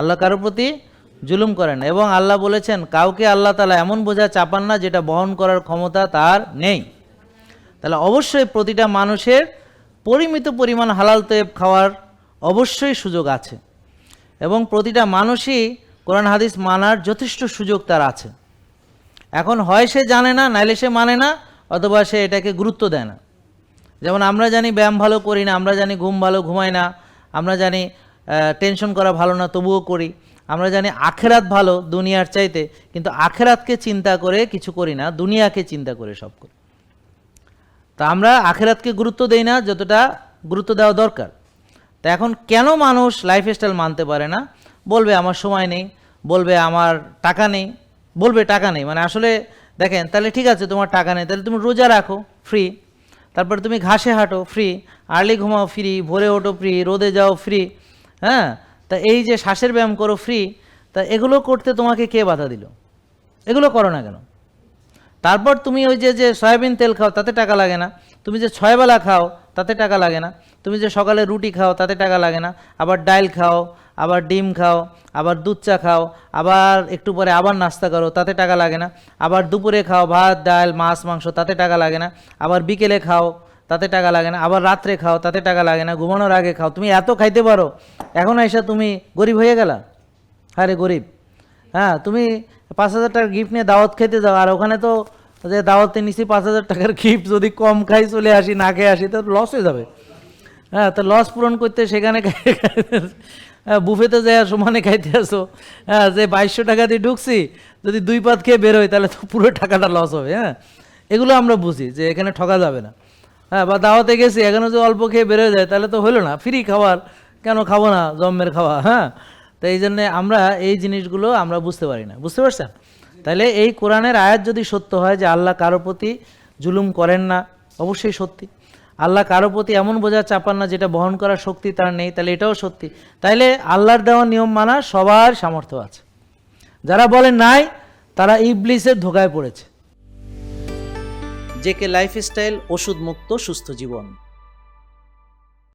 আল্লাহ কারোর প্রতি জুলুম করেন না, এবং আল্লাহ বলেছেন কাউকে আল্লাহ তাআলা এমন বোঝা চাপান না যেটা বহন করার ক্ষমতা তার নেই। তাহলে অবশ্যই প্রতিটা মানুষের পরিমিত পরিমাণ হালাল তৈব খাওয়ার অবশ্যই সুযোগ আছে, এবং প্রতিটা মানুষই কোরআন হাদিস মানার যথেষ্ট সুযোগ তার আছে। এখন হয় সে জানে না, নাইলে সে মানে না, অথবা সে এটাকে গুরুত্ব দেয় না। যেমন আমরা জানি ব্যায়াম ভালো করি না, আমরা জানি ঘুম ভালো ঘুমাই না, আমরা জানি টেনশন করা ভালো না তবুও করি, আমরা জানি আখেরাত ভালো দুনিয়ার চাইতে, কিন্তু আখেরাতকে চিন্তা করে কিছু করি না, দুনিয়াকে চিন্তা করে সব করি। তা আমরা আখেরাতকে গুরুত্ব দেই না যতটা গুরুত্ব দেওয়া দরকার। তা এখন কেন মানুষ লাইফস্টাইল মানতে পারে না? বলবে আমার সময় নেই, বলবে আমার টাকা নেই, বলবে টাকা নেই। মানে আসলে দেখেন, তাহলে ঠিক আছে তোমার টাকা নেই, তাহলে তুমি রোজা রাখো ফ্রি, তারপরে তুমি ঘাসে হাঁটো ফ্রি, আর্লি ঘুমাও ফ্রি, ভোরে ওঠো ফ্রি, রোদে যাও ফ্রি, হ্যাঁ, তা এই যে শ্বাসের ব্যায়াম করো ফ্রি, তা এগুলো করতে তোমাকে কে বাধা দিল? এগুলো করো না কেন? তারপর তুমি ওই যে সয়াবিন তেল খাও তাতে টাকা লাগে না, তুমি যে 6 বেলা খাও তাতে টাকা লাগে না, তুমি যে সকালে রুটি খাও তাতে টাকা লাগে না, আবার ডাল খাও, আবার ডিম খাও, আবার দুধ চা খাও, আবার একটু পরে আবার নাস্তা করো তাতে টাকা লাগে না, আবার দুপুরে খাও ভাত ডাল মাছ মাংস তাতে টাকা লাগে না, আবার বিকেলে খাও তাতে টাকা লাগে না, আবার রাত্রে খাও তাতে টাকা লাগে না, ঘুমানোর আগে খাও। তুমি এত খাইতে পারো, এখন এসে তুমি গরিব হয়ে গেলা? আরে গরিব, হ্যাঁ, তুমি 5,000 টাকার গিফট নিয়ে দাওয়াত খেতে যাও, আর ওখানে তো যে দাওয়াতে নিছি 5,000 টাকার গিফট, যদি কম খাই চলে আসি না খেয়ে আসি তো লস হয়ে যাবে। হ্যাঁ, তো লস পূরণ করতে সেখানে বুফেতে যায় সমানে খাইতে আসো। হ্যাঁ, যে 2200 টাকা দিয়ে ঢুকছি, যদি 2 পাত খেয়ে বেরোয় তাহলে তো পুরো টাকাটা লস হবে। হ্যাঁ, এগুলো আমরা বুঝি যে এখানে ঠকা যাবে না। হ্যাঁ, বা দাওয়াতে গেছি এখানে যদি অল্প খেয়ে বেরোয় যায় তাহলে তো হলো না, ফ্রি খাবার কেন খাবো না, জম্মের খাওয়া। হ্যাঁ, তো এই জন্যে আমরা এই জিনিসগুলো আমরা বুঝতে পারি না, বুঝতে পারছেন? তাহলে এই কোরআনের আয়াত যদি সত্য হয় যে আল্লাহ কারো প্রতি জুলুম করেন না, অবশ্যই সত্যি। আল্লাহ কারো প্রতি এমন বোঝা চাপান না যেটা বহন করার শক্তি তার নেই, তাহলে এটাও সত্যি। তাইলে আল্লাহর দেওয়া নিয়ম মানা সবার সামর্থ্য আছে। যারা বলে নাই তারা ইবলিসের ধোকায় পড়েছে। জেকে লাইফস্টাইল, ওষুধ মুক্ত সুস্থ জীবন।